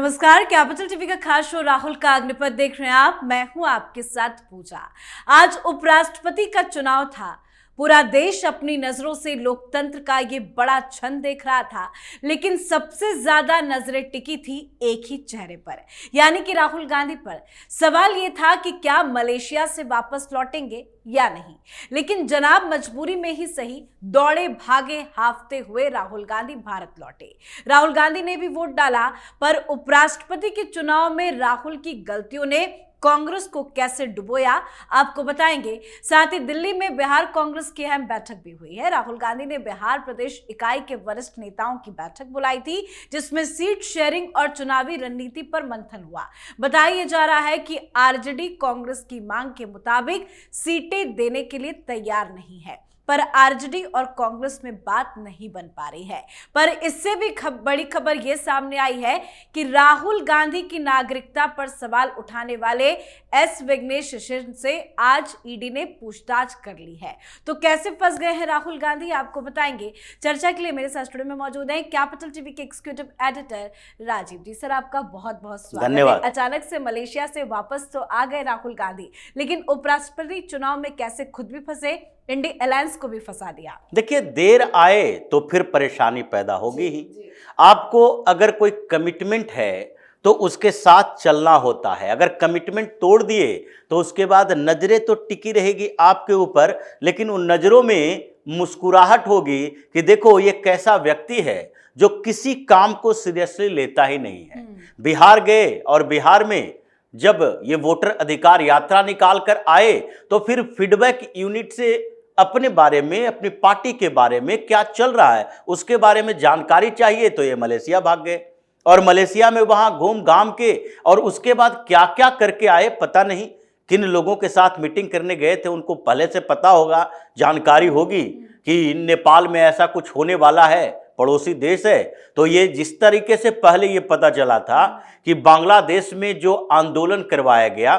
नमस्कार, capital TV का खास शो राहुल का अग्निपथ देख रहे हैं आप। मैं हूं आपके साथ पूजा। आज उपराष्ट्रपति का चुनाव था। पूरा देश अपनी नजरों से लोकतंत्र का ये बड़ा क्षण देख रहा था, लेकिन सबसे ज्यादा नजरें टिकी थी एक ही चेहरे पर, यानी कि राहुल गांधी पर। सवाल ये था कि क्या मलेशिया से वापस लौटेंगे या नहीं, लेकिन जनाब मजबूरी में ही सही, दौड़े भागे हाफते हुए राहुल गांधी भारत लौटे। राहुल गांधी ने भी वोट डाला, पर उपराष्ट्रपति के चुनाव में राहुल की गलतियों ने कांग्रेस को कैसे डुबोया, आपको बताएंगे। साथ ही दिल्ली में बिहार कांग्रेस की अहम बैठक भी हुई है। राहुल गांधी ने बिहार प्रदेश इकाई के वरिष्ठ नेताओं की बैठक बुलाई थी, जिसमें सीट शेयरिंग और चुनावी रणनीति पर मंथन हुआ। बताया जा रहा है कि आरजेडी कांग्रेस की मांग के मुताबिक सीटें देने के लिए तैयार नहीं है, पर आरजेडी और कांग्रेस में बात नहीं बन पा रही है। पर इससे भी बड़ी खबर यह सामने आई है कि राहुल गांधी की नागरिकता पर सवाल उठाने वाले एस विघ्नेश से आज ईडी ने पूछताछ कर ली है। तो कैसे फंस गए हैं राहुल गांधी, आपको बताएंगे। चर्चा के लिए मेरे साथ स्टूडियो में मौजूद हैं कैपिटल टीवी के एग्जीक्यूटिव एडिटर राजीव जी। सर, आपका बहुत बहुत स्वागत है। अचानक से मलेशिया से वापस तो आ गए राहुल गांधी, लेकिन उपराष्ट्रपति चुनाव में कैसे खुद भी फंसे, इंडी अलायंस को भी फंसा दिया। देखिए, देर आए तो फिर परेशानी पैदा होगी ही। आपको अगर कोई कमिटमेंट है तो उसके साथ चलना होता है। अगर कमिटमेंट तोड़ दिए तो उसके बाद नजरें तो टिकी रहेगी आपके ऊपर, लेकिन उन नजरों में मुस्कुराहट होगी कि देखो ये कैसा व्यक्ति है जो किसी काम को सीरियसली लेता ही नहीं है। बिहार गए और बिहार में जब ये वोटर अधिकार यात्रा निकाल कर आए तो फिर फीडबैक यूनिट से अपने बारे में, अपनी पार्टी के बारे में क्या चल रहा है उसके बारे में जानकारी चाहिए, तो ये मलेशिया भाग गए और मलेशिया में वहां घूम घाम के और उसके बाद क्या क्या करके आए पता नहीं। किन लोगों के साथ मीटिंग करने गए थे उनको पहले से पता होगा, जानकारी होगी कि नेपाल में ऐसा कुछ होने वाला है, पड़ोसी देश है। तो ये जिस तरीके से पहले ये पता चला था कि बांग्लादेश में जो आंदोलन करवाया गया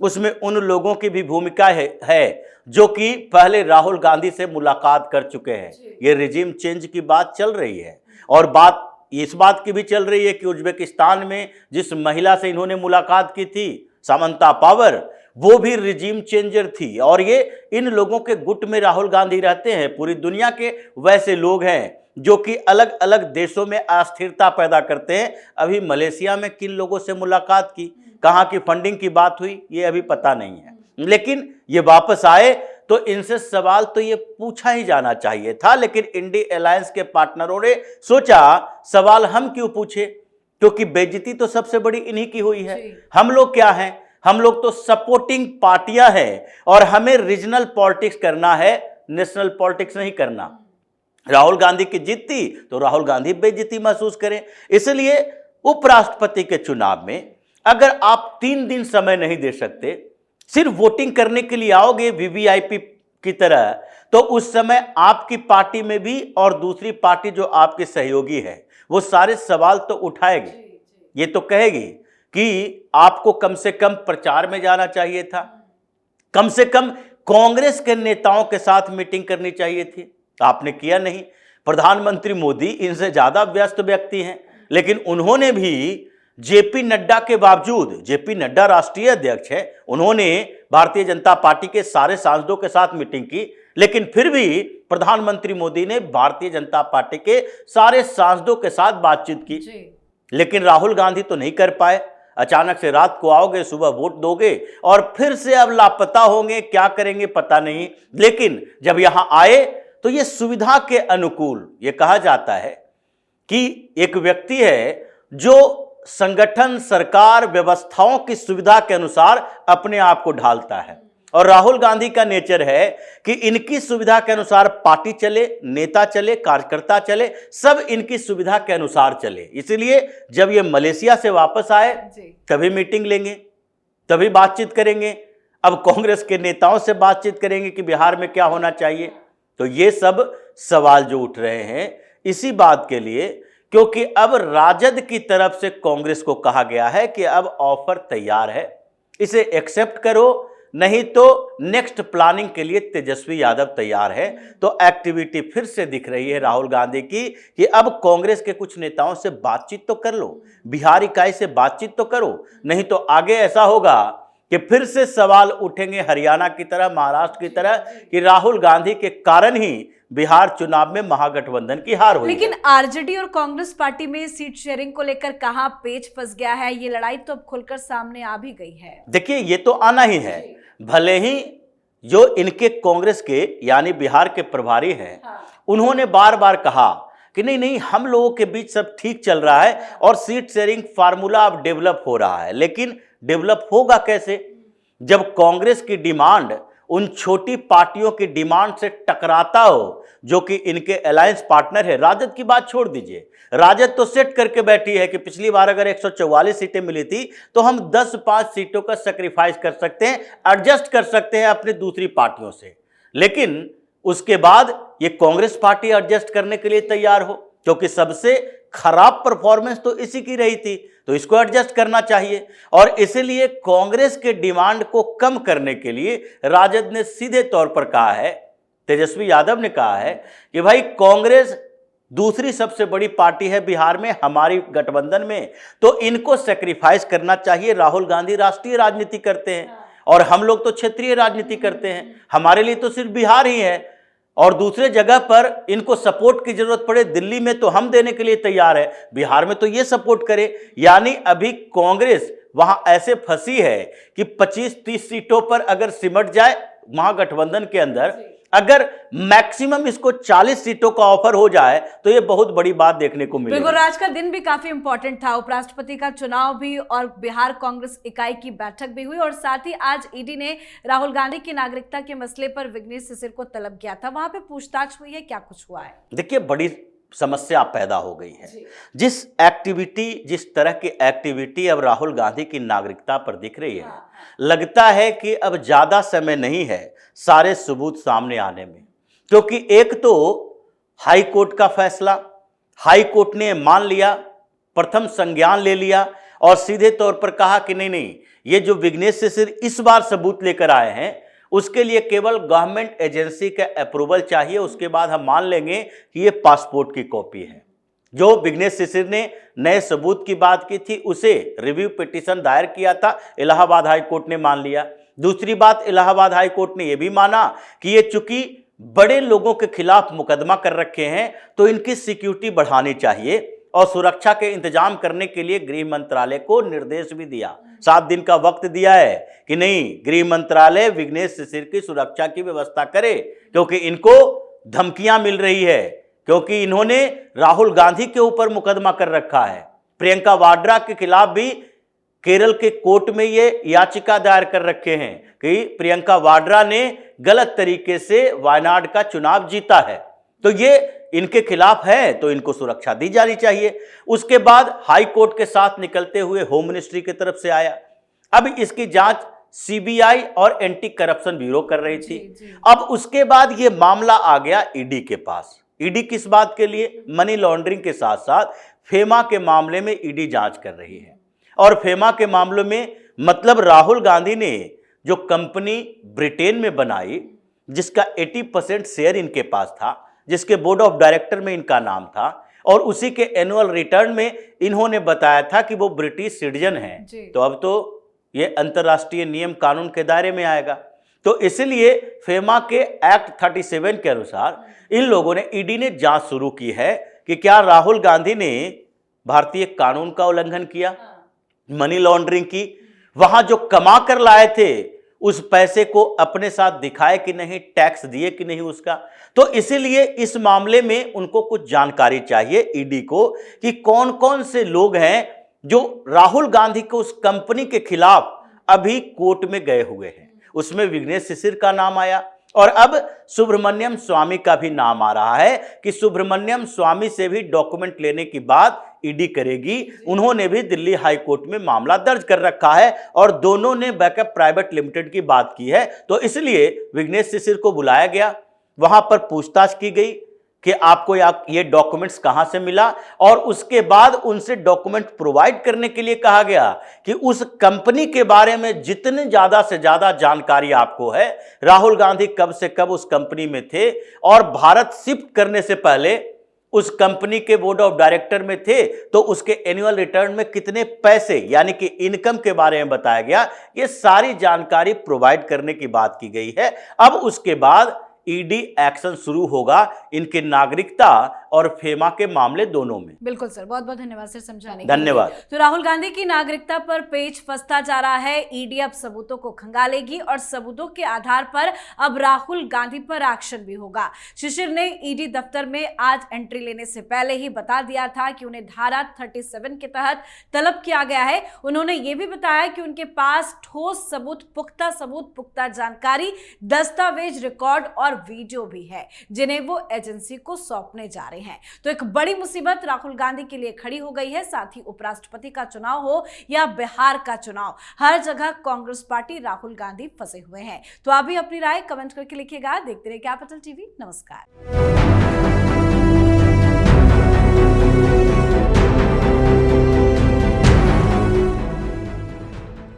उसमें उन लोगों की भी भूमिका है जो कि पहले राहुल गांधी से मुलाकात कर चुके हैं। ये रिजीम चेंज की बात चल रही है और बात इस बात की भी चल रही है कि उज्बेकिस्तान में जिस महिला से इन्होंने मुलाकात की थी, सामंता पावर, वो भी रिजीम चेंजर थी। और ये इन लोगों के गुट में राहुल गांधी रहते हैं। पूरी दुनिया के वैसे लोग हैं जो कि अलग अलग देशों में अस्थिरता पैदा करते हैं। अभी मलेशिया में किन लोगों से मुलाकात की, कहाँ की फंडिंग की बात हुई, ये अभी पता नहीं है। लेकिन ये वापस आए तो इनसे सवाल तो ये पूछा ही जाना चाहिए था, लेकिन इंडी अलायंस के पार्टनरों ने सोचा सवाल हम क्यों पूछे, क्योंकि बेइज्जती तो सबसे बड़ी इन्हीं की हुई है। हम लोग क्या हैं, हम लोग तो सपोर्टिंग पार्टियां हैं और हमें रीजनल पॉलिटिक्स करना है, नेशनल पॉलिटिक्स नहीं करना। राहुल गांधी की जीत थी तो राहुल गांधी बेइज्जती महसूस करें। इसलिए उपराष्ट्रपति के चुनाव में अगर आप 3 दिन समय नहीं दे सकते, सिर्फ वोटिंग करने के लिए आओगे वीवीआईपी की तरह, तो उस समय आपकी पार्टी में भी और दूसरी पार्टी जो आपके सहयोगी है वो सारे सवाल तो उठाएगी। ये तो कहेगी कि आपको कम से कम प्रचार में जाना चाहिए था, कम से कम कांग्रेस के नेताओं के साथ मीटिंग करनी चाहिए थी, आपने किया नहीं। प्रधानमंत्री मोदी इनसे ज्यादा व्यस्त व्यक्ति हैं, लेकिन उन्होंने भी जेपी नड्डा के बावजूद, जेपी नड्डा राष्ट्रीय अध्यक्ष है, उन्होंने भारतीय जनता पार्टी के सारे सांसदों के साथ मीटिंग की, लेकिन फिर भी प्रधानमंत्री मोदी ने भारतीय जनता पार्टी के सारे सांसदों के साथ बातचीत की। लेकिन राहुल गांधी तो नहीं कर पाए। अचानक से रात को आओगे, सुबह वोट दोगे और फिर से अब लापता होंगे, क्या करेंगे पता नहीं। लेकिन जब यहां आए तो ये सुविधा के अनुकूल, ये कहा जाता है कि एक व्यक्ति है जो संगठन, सरकार, व्यवस्थाओं की सुविधा के अनुसार अपने आप को ढालता है। और राहुल गांधी का नेचर है कि इनकी सुविधा के अनुसार पार्टी चले, नेता चले, कार्यकर्ता चले, सब इनकी सुविधा के अनुसार चले। इसलिए जब ये मलेशिया से वापस आए तभी मीटिंग लेंगे, तभी बातचीत करेंगे। अब कांग्रेस के नेताओं से बातचीत करेंगे कि बिहार में क्या होना चाहिए। तो ये सब सवाल जो उठ रहे हैं इसी बात के लिए, क्योंकि अब राजद की तरफ से कांग्रेस को कहा गया है कि अब ऑफर तैयार है, इसे एक्सेप्ट करो, नहीं तो नेक्स्ट प्लानिंग के लिए तेजस्वी यादव तैयार है। तो एक्टिविटी फिर से दिख रही है राहुल गांधी की कि अब कांग्रेस के कुछ नेताओं से बातचीत तो कर लो, बिहार इकाई से बातचीत तो करो, नहीं तो आगे ऐसा होगा कि फिर से सवाल उठेंगे हरियाणा की तरह, महाराष्ट्र की तरह कि राहुल गांधी के कारण ही बिहार चुनाव में महागठबंधन की हार हुई। लेकिन आरजेडी और कांग्रेस पार्टी में सीट शेयरिंग को लेकर कहां पेच फंस गया है, ये लड़ाई तो अब खुलकर सामने आ भी गई है। देखिए, ये तो आना ही है। भले ही जो इनके कांग्रेस के यानी बिहार के प्रभारी हैं, उन्होंने बार बार कहा कि नहीं नहीं, हम लोगों के बीच सब ठीक चल रहा है और सीट शेयरिंग फार्मूला अब डेवलप हो रहा है। लेकिन डेवलप होगा कैसे जब कांग्रेस की डिमांड उन छोटी पार्टियों की डिमांड से टकराता हो जो कि इनके अलायंस पार्टनर है। राजद की बात छोड़ दीजिए, राजद तो सेट करके बैठी है कि पिछली बार अगर 144 सीटें मिली थी तो हम 10-5 सीटों का सैक्रिफाइस कर सकते हैं, एडजस्ट कर सकते हैं अपनी दूसरी पार्टियों से। लेकिन उसके बाद ये कांग्रेस पार्टी एडजस्ट करने के लिए तैयार हो, क्योंकि सबसे खराब परफॉर्मेंस तो इसी की रही थी, तो इसको एडजस्ट करना चाहिए। और इसलिए कांग्रेस के डिमांड को कम करने के लिए राजद ने सीधे तौर पर कहा है, तेजस्वी यादव ने कहा है कि भाई कांग्रेस दूसरी सबसे बड़ी पार्टी है बिहार में हमारी गठबंधन में, तो इनको सेक्रीफाइस करना चाहिए। राहुल गांधी राष्ट्रीय राजनीति करते हैं और हम लोग तो क्षेत्रीय राजनीति करते हैं, हमारे लिए तो सिर्फ बिहार ही है और दूसरे जगह पर इनको सपोर्ट की जरूरत पड़े दिल्ली में तो हम देने के लिए तैयार है, बिहार में तो ये सपोर्ट करे। यानी अभी कांग्रेस वहां ऐसे फंसी है कि 25-30 सीटों पर अगर सिमट जाए महागठबंधन के अंदर, अगर मैक्सिमम इसको 40 सीटों का ऑफर हो जाए तो ये बहुत बड़ी बात देखने को मिलेगी। बिल्कुल, आज का दिन भी काफी इंपॉर्टेंट था, उपराष्ट्रपति का चुनाव भी और बिहार कांग्रेस इकाई की बैठक भी हुई और साथ ही आज ईडी ने राहुल गांधी की नागरिकता के मसले पर विघ्नेश सिसिर को तलब किया था, वहां पे पूछताछ हुई है, क्या कुछ हुआ है? देखिए, बड़ी समस्या पैदा हो गई है। जिस तरह की एक्टिविटी अब राहुल गांधी की नागरिकता पर दिख रही है, लगता है कि अब ज्यादा समय नहीं है सारे सबूत सामने आने में। क्योंकि एक तो हाई कोर्ट का फैसला, हाई कोर्ट ने मान लिया, प्रथम संज्ञान ले लिया और सीधे तौर पर कहा कि नहीं नहीं, ये जो विघ्नेश सिसिर इस बार सबूत लेकर आए हैं उसके लिए केवल गवर्नमेंट एजेंसी का अप्रूवल चाहिए, उसके बाद हम मान लेंगे कि ये पासपोर्ट की कॉपी है। जो विघ्नेश सिसिर ने नए सबूत की बात की थी उसे रिव्यू पिटीशन दायर किया था, इलाहाबाद हाई कोर्ट ने मान लिया। दूसरी बात, इलाहाबाद हाई कोर्ट ने यह भी माना कि ये चूंकि बड़े लोगों के खिलाफ मुकदमा कर रखे हैं तो इनकी सिक्योरिटी बढ़ानी चाहिए और सुरक्षा के इंतजाम करने के लिए गृह मंत्रालय को निर्देश भी दिया, 7 दिन का वक्त दिया है कि नहीं, गृह मंत्रालय विघ्नेश सिसिर की सुरक्षा की व्यवस्था करे, क्योंकि इनको धमकियां मिल रही है, क्योंकि इन्होंने राहुल गांधी के ऊपर मुकदमा कर रखा है। प्रियंका वाड्रा के खिलाफ भी केरल के कोर्ट में ये याचिका दायर कर रखे हैं कि प्रियंका वाड्रा ने गलत तरीके से वायनाड का चुनाव जीता है, तो ये इनके खिलाफ है, तो इनको सुरक्षा दी जानी चाहिए। उसके बाद हाई कोर्ट के साथ निकलते हुए होम मिनिस्ट्री की तरफ से आया। अब इसकी जांच सीबीआई और एंटी करप्शन ब्यूरो कर रही थी। अब उसके बाद ये मामला आ गया ईडी के पास। ईडी किस बात के लिए? मनी लॉन्ड्रिंग के साथ साथ फेमा के मामले में ईडी जांच कर रही है। और फेमा के मामले में मतलब राहुल गांधी ने जो कंपनी ब्रिटेन में बनाई, जिसका 80% शेयर इनके पास था, जिसके बोर्ड ऑफ डायरेक्टर में इनका नाम था, और उसी के एनुअल रिटर्न में इन्होंने बताया था कि वो ब्रिटिश सिटीजन हैं, तो अब तो ये अंतर्राष्ट्रीय नियम कानून के दायरे में आएगा। तो इसलिए फेमा के एक्ट 37 के अनुसार इन लोगों ने, ईडी ने जांच शुरू की है कि क्या राहुल गांधी ने भारतीय कानून का उल्लंघन किया, मनी लॉन्ड्रिंग की, वहां जो कमा कर लाए थे उस पैसे को अपने साथ दिखाए कि नहीं, टैक्स दिए कि नहीं उसका। तो इसीलिए इस मामले में उनको कुछ जानकारी चाहिए ईडी को कि कौन कौन से लोग हैं जो राहुल गांधी को उस कंपनी के खिलाफ अभी कोर्ट में गए हुए हैं। उसमें विघ्नेश सिसिर का नाम आया और अब सुब्रमण्यम स्वामी का भी नाम आ रहा है कि सुब्रमण्यम स्वामी से भी डॉक्यूमेंट लेने की बात ईडी करेगी। उन्होंने भी दिल्ली हाई कोर्ट में मामला दर्ज कर रखा है और दोनों ने बैकअप प्राइवेट लिमिटेड की बात की है। तो इसलिए विघ्नेश सिसिर को बुलाया गया, वहां पर पूछताछ की गई, कि आपको ये डॉक्यूमेंट्स कहां से मिला, और उसके बाद उनसे डॉक्यूमेंट प्रोवाइड करने के लिए कहा गया कि उस कंपनी के बारे में जितने ज्यादा से ज्यादा जानकारी आपको है, राहुल गांधी कब से कब उस कंपनी में थे और भारत शिफ्ट करने से पहले उस कंपनी के बोर्ड ऑफ डायरेक्टर में थे, तो उसके एनुअल रिटर्न में कितने पैसे यानी कि इनकम के बारे में बताया गया। ये सारी जानकारी प्रोवाइड करने की बात की गई है। अब उसके बाद ईडी एक्शन शुरू होगा इनकी नागरिकता और फेमा के मामले दोनों में। बिल्कुल सर, बहुत बहुत धन्यवाद सर समझाने के धन्यवाद। लिए। तो राहुल गांधी की नागरिकता पर पेच फंसता जा रहा है। ईडी अब सबूतों को खंगालेगी और सबूतों के आधार पर अब राहुल गांधी पर एक्शन भी होगा। शिशिर ने ईडी दफ्तर में आज एंट्री लेने से पहले ही बता दिया था कि उन्हें धारा 37 के तहत तलब किया गया है। उन्होंने ये भी बताया कि उनके पास ठोस सबूत, पुख्ता जानकारी, दस्तावेज, रिकॉर्ड और वीडियो भी है जिन्हें वो एजेंसी को सौंपने जा रहे हैं। तो एक बड़ी मुसीबत राहुल गांधी के लिए खड़ी हो गई है। साथ ही उपराष्ट्रपति का चुनाव हो या बिहार का चुनाव, हर जगह कांग्रेस पार्टी, राहुल गांधी फंसे हुए हैं। तो आप भी अपनी राय कमेंट करके लिखिएगा। देखते रहिए कैपिटल टीवी। नमस्कार।